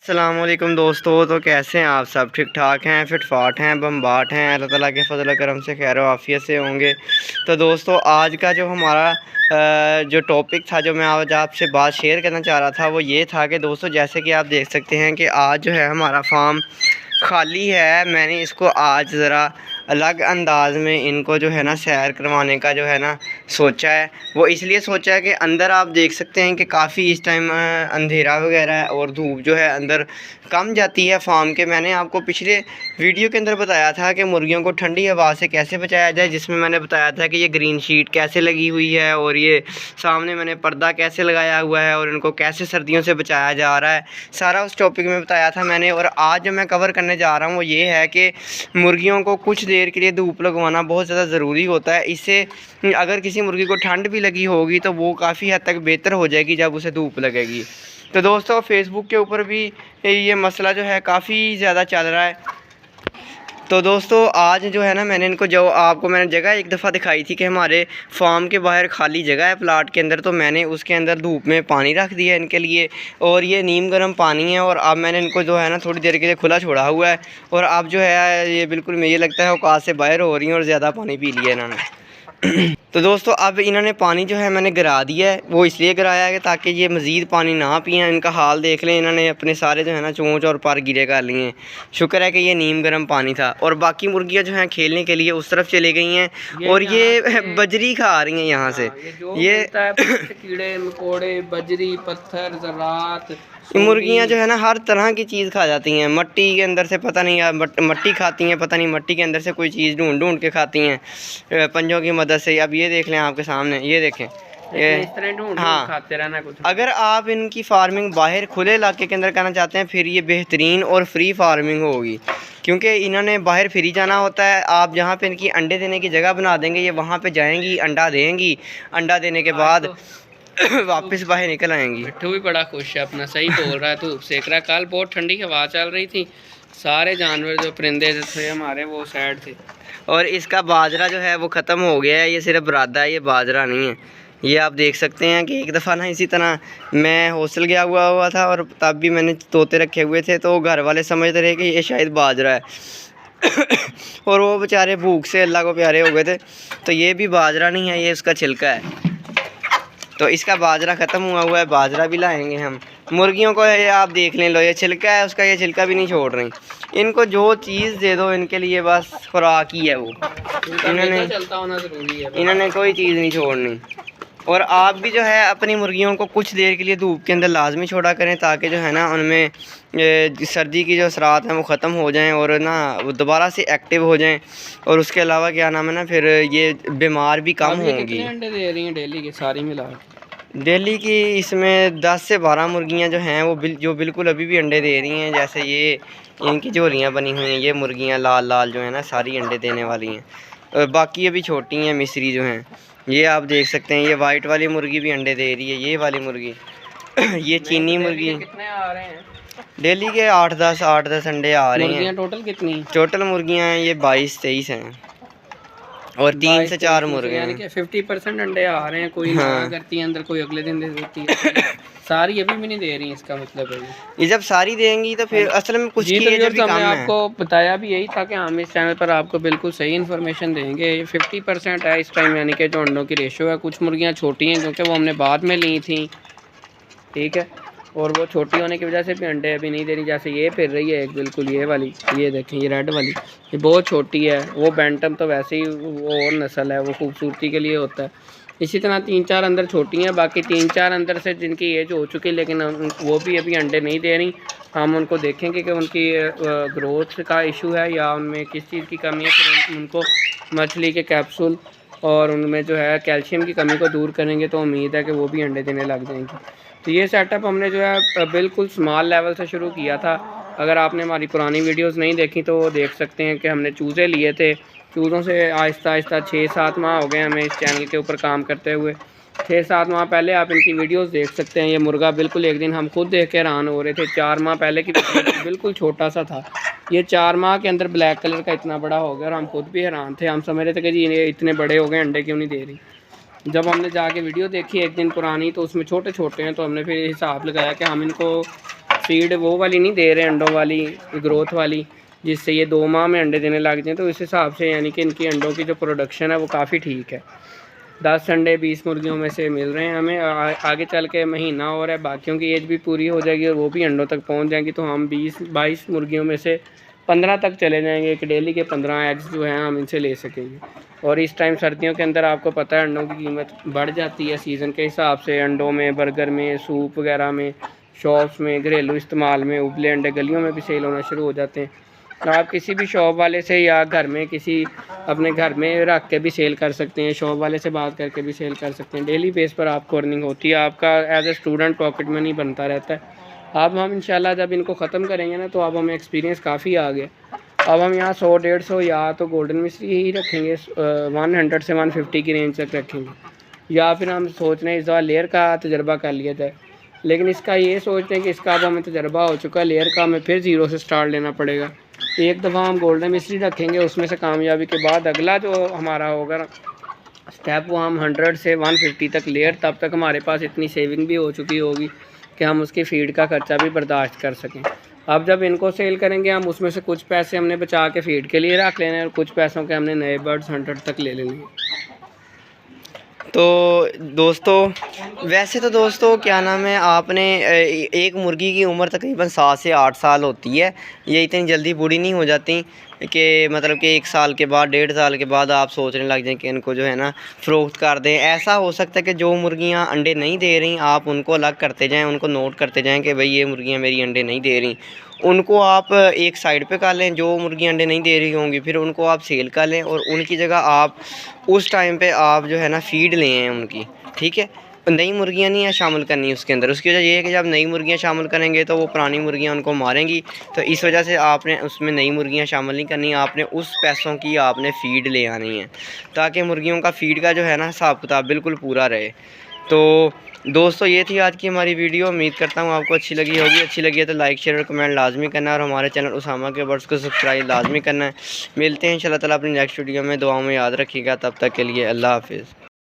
अस्सलामुअलैकुम दोस्तों। तो कैसे हैं आप सब? ठीक ठाक हैं, फिट फाट हैं, बम्बाट हैं, अल्लाह ताला के फजल करम से खैर आफियत से होंगे। तो दोस्तों आज का जो हमारा जो टॉपिक था, जो मैं आज आपसे बात शेयर करना चाह रहा था, वो ये था कि दोस्तों जैसे कि आप देख सकते हैं कि आज जो है हमारा फार्म खाली है। मैंने इसको आज ज़रा अलग अंदाज में इनको जो है ना सैर करवाने का जो है ना सोचा है। वो इसलिए सोचा है कि अंदर आप देख सकते हैं कि काफ़ी इस टाइम अंधेरा वगैरह है और धूप जो है अंदर कम जाती है फार्म के। मैंने आपको पिछले वीडियो के अंदर बताया था कि मुर्गियों को ठंडी हवा से कैसे बचाया जाए, जिसमें मैंने बताया था कि ये ग्रीन शीट कैसे लगी हुई है और ये सामने मैंने पर्दा कैसे लगाया हुआ है और इनको कैसे सर्दियों से बचाया जा रहा है। सारा उस टॉपिक में बताया था मैंने। और आज जो मैं कवर करने जा रहा हूँ वो ये है कि मुर्गियों को कुछ देर के लिए धूप लगवाना बहुत ज़्यादा ज़रूरी होता है। इससे अगर किसी मुर्गी को ठंड भी लगी होगी तो वो काफ़ी हद तक बेहतर हो जाएगी जब उसे धूप लगेगी। तो दोस्तों फेसबुक के ऊपर भी ये मसला जो है काफ़ी ज़्यादा चल रहा है। तो दोस्तों आज जो है ना मैंने इनको जो आपको मैंने जगह एक दफ़ा दिखाई थी कि हमारे फार्म के बाहर खाली जगह है प्लाट के अंदर, तो मैंने उसके अंदर धूप में पानी रख दिया इनके लिए और ये नीम गर्म पानी है। और अब मैंने इनको जो है ना थोड़ी देर के लिए खुला छोड़ा हुआ है और अब जो है ये बिल्कुल मुझे लगता है औकात से बाहर हो रही हैं और ज़्यादा पानी पी लिया इन्होंने। तो दोस्तों अब इन्होंने पानी जो है मैंने गिरा दिया है। वो इसलिए गिराया है कि ताकि ये मज़ीद पानी ना पिएं। इनका हाल देख लें, इन्होंने अपने सारे जो है ना चोंच और पर गिरे कर लिए हैं। शुक्र है कि ये नीम गर्म पानी था। और बाकी मुर्गियां जो हैं खेलने के लिए उस तरफ चली गई हैं और ये बजरी खा रही हैं यहाँ से। ये कीड़े मकोड़े, बजरी, पत्थर, ज़रात, मुर्गियाँ जो है ना हर तरह की चीज़ खा जाती हैं। मट्टी के अंदर से पता नहीं यार मट्टी खाती हैं, पता नहीं मट्टी के अंदर से कोई चीज़ ढूंढ ढूंढ के खाती हैं पंजों की मदद से। अब ये देख लें आपके सामने, ये देखें ये इस तरह हाँ खाते रहना कुछ। अगर आप इनकी फार्मिंग बाहर खुले इलाके के अंदर करना चाहते हैं फिर ये बेहतरीन और फ्री फार्मिंग होगी, क्योंकि इन्होंने बाहर फ्री जाना होता है। आप जहाँ पे इनकी अंडे देने की जगह बना देंगे ये वहाँ पे जाएंगी, अंडा देंगी, अंडा देने के बाद वापस बाहर निकल आएंगी। मिट्ठू भी बड़ा खुश है, अपना सही बोल रहा है, धूप सेक रहा है। कल बहुत ठंडी हवा चल रही थी, सारे जानवर जो परिंदे थे हमारे वो साइड थे। और इसका बाजरा जो है वो ख़त्म हो गया है, ये सिर्फ बुरादा है, ये बाजरा नहीं है। ये आप देख सकते हैं कि एक दफ़ा ना इसी तरह मैं हॉस्टल गया हुआ था और तब भी मैंने तोते रखे हुए थे, तो घर वाले समझते रहे कि ये शायद बाजरा है और वो बेचारे भूख से अल्लाह को प्यारे हो गए थे। तो ये भी बाजरा नहीं है, ये उसका छिलका है। तो इसका बाजरा ख़त्म हुआ है, बाजरा भी लाएंगे हम। मुर्गियों को ये आप देख लें, लो ये छिलका है उसका, ये छिलका भी नहीं छोड़ रही। इनको जो चीज़ दे दो इनके लिए बस खुराक ही है वो, इन्होंने कोई चीज़ नहीं छोड़नी। और आप भी जो है अपनी मुर्गियों को कुछ देर के लिए धूप के अंदर लाजमी छोड़ा करें, ताकि जो है ना उनमें सर्दी की जो असरात हैं वो ख़त्म हो जाएं और ना वो दोबारा से एक्टिव हो जाएं। और उसके अलावा क्या नाम है ना फिर ये बीमार भी कम होंगी। कितने अंडे दे रही हैं डेली की सारी मिला? डेली की इसमें 10 से 12 मुर्गियां जो हैं वो जो बिल्कुल अभी भी अंडे दे रही हैं। जैसे ये इनकी झोलियाँ बनी हुई हैं, ये मुर्गियाँ लाल लाल जो है ना सारी अंडे देने वाली हैं। और बाकी अभी छोटी हैं मिस्री जो हैं, ये आप देख सकते हैं। ये वाइट वाली मुर्गी भी अंडे दे रही है, ये वाली मुर्गी ये चीनी मुर्गी। कितने आ रहे हैं डेली के 8-10 अंडे आ रहे हैं। टोटल कितनी? टोटल मुर्गियाँ हैं ये 22-23 हैं और 3 से 4 मुर्गे हैं। यानी कि 50% अंडे आ रहे हैं। कोई ना करती है अंदर, कोई अगले दिन दे देती है। सारी अभी भी नहीं दे रही, इसका मतलब है ये जब सारी देंगी तो फिर असल में कुछ की एज भी कम है। आपको बताया भी यही था कि हम इस चैनल पर आपको बिल्कुल सही इन्फॉर्मेशन देंगे। 50% है इस टाइम, यानी कि जो अंडों की रेशो है। कुछ मुर्गियाँ छोटी हैं क्योंकि वो हमने बाद में ली थी, ठीक है, और वो छोटी होने की वजह से भी अंडे अभी नहीं दे रही। जैसे ये फिर रही है एक बिल्कुल ये वाली, ये देखें ये रेड वाली, ये बहुत छोटी है। वो बैंटम तो वैसे ही वो और नस्ल है, वो खूबसूरती के लिए होता है। इसी तरह 3-4 अंदर छोटी हैं, बाकी 3-4 अंदर से जिनकी एज हो चुकी है लेकिन वो भी अभी अंडे नहीं दे रही। हम उनको देखेंगे कि उनकी ग्रोथ का इशू है या उनमें किस चीज़ की कमी है। फिर उनको मछली के कैप्सूल और उनमें जो है कैल्शियम की कमी को दूर करेंगे तो उम्मीद है कि वो भी अंडे देने लग जाएंगी। तो ये सेटअप हमने जो है बिल्कुल स्मॉल लेवल से शुरू किया था। अगर आपने हमारी पुरानी वीडियोस नहीं देखी तो वो देख सकते हैं कि हमने चूज़े लिए थे। चूज़ों से आहिस्ता आहिस्ता 6-7 माह हो गए हमें इस चैनल के ऊपर काम करते हुए। 6-7 माह पहले आप इनकी वीडियोस देख सकते हैं। ये मुर्गा बिल्कुल एक दिन हम खुद देख के हैरान हो रहे थे। 4 माह पहले की बिल्कुल छोटा सा था, ये 4 माह के अंदर ब्लैक कलर का इतना बड़ा हो गया और हम खुद भी हैरान थे। हम समझ रहे थे कि जी ये इतने बड़े हो गए, अंडे क्यों नहीं दे रही। जब हमने जाके वीडियो देखी एक दिन पुरानी तो उसमें छोटे छोटे हैं, तो हमने फिर हिसाब लगाया कि हम इनको फीड वो वाली नहीं दे रहे, अंडों वाली, ग्रोथ वाली, जिससे ये 2 माह में अंडे देने लग जाएँ। तो इस हिसाब से यानी कि इनकी अंडों की जो प्रोडक्शन है वो काफ़ी ठीक है। 10 अंडे 20 मुर्गियों में से मिल रहे हैं हमें। आगे चल के महीना और है, बाकियों की एज भी पूरी हो जाएगी और वो भी अंडों तक पहुंच जाएंगी, तो हम 20-22 मुर्गियों में से 15 तक चले जाएंगे कि डेली के 15 एग्स जो हैं हम इनसे ले सकेंगे। और इस टाइम सर्दियों के अंदर आपको पता है अंडों की कीमत बढ़ जाती है सीज़न के हिसाब से। अंडों में, बर्गर में, सूप वगैरह में, शॉप्स में, घरेलू इस्तेमाल में उबले अंडे गलियों में भी सेल होना शुरू हो जाते हैं। तो आप किसी भी शॉप वाले से या घर में किसी अपने घर में रख के भी सेल कर सकते हैं, शॉप वाले से बात करके भी सेल कर सकते हैं। डेली बेस पर आपको अर्निंग होती है, आपका as a student pocket money बनता रहता है। अब हम इंशाल्लाह जब इनको ख़त्म करेंगे ना, तो अब हमें एक्सपीरियंस काफ़ी आ गया। अब हम यहाँ 100-150 या तो गोल्डन मिस्री ही रखेंगे, 100 से 150 की रेंज तक रखेंगे, या फिर हम सोच रहे हैं इस दफ़ा लेयर का तजर्बा कर लिया जाए। लेकिन इसका ये सोचते हैं कि इसका अब हमें तजर्बा हो चुका है, लेयर का हमें फिर ज़ीरो से स्टार्ट लेना पड़ेगा। एक दफ़ा हम गोल्डन मिस्री रखेंगे, उसमें से कामयाबी के बाद अगला जो हमारा होगा ना स्टेप, वो हम 100 से 150 तक लेयर, तब तक हमारे पास इतनी सेविंग भी हो चुकी होगी कि हम उसकी फ़ीड का ख़र्चा भी बर्दाश्त कर सकें। अब जब इनको सेल करेंगे हम, उसमें से कुछ पैसे हमने बचा के फ़ीड के लिए रख लेने हैं और कुछ पैसों के हमने नए बर्ड्स 100 तक ले लेने हैं। तो दोस्तों वैसे तो दोस्तों क्या नाम है, आपने एक मुर्गी की उम्र तकरीबन 7 से 8 साल होती है। ये इतनी जल्दी बूढ़ी नहीं हो जाती कि मतलब कि 1 साल के बाद, 1.5 साल के बाद आप सोचने लग जाएं कि इनको जो है ना फ़रोख्त कर दें। ऐसा हो सकता है कि जो मुर्गियां अंडे नहीं दे रही आप उनको अलग करते जाएं, उनको नोट करते जाएं कि भाई ये मुर्गियां मेरी अंडे नहीं दे रही, उनको आप एक साइड पे कर लें। जो मुर्गियां अंडे नहीं दे रही होंगी फिर उनको आप सेल कर लें, और उनकी जगह आप उस टाइम पे आप जो है ना फ़ीड लें हैं उनकी, ठीक है। नई मुर्गियां नहीं है शामिल करनी उसके अंदर। उसकी वजह ये है कि जब नई मुर्गियां शामिल करेंगे तो वो पुरानी मुर्गियां उनको मारेंगी, तो इस वजह से आपने उसमें नई मुर्गियां शामिल नहीं करनी। आपने उस पैसों की आपने फ़ीड ले आनी है, ताकि मुर्गियों का फ़ीड का जो है ना हिसाब किताब बिल्कुल पूरा रहे। तो दोस्तों ये थी आज की हमारी वीडियो। उम्मीद करता हूँ आपको अच्छी लगी होगी। अच्छी लगी है तो लाइक, शेयर और कमेंट लाजमी करना है, और हमारे चैनल उसामा के बर्ड्स को सब्सक्राइब लाजमी करना है। मिलते हैं इंशाल्लाह ताला अपनी नेक्स्ट वीडियो में। दुआओं में याद रखिएगा। तब तक के लिए अल्लाह हाफिज़।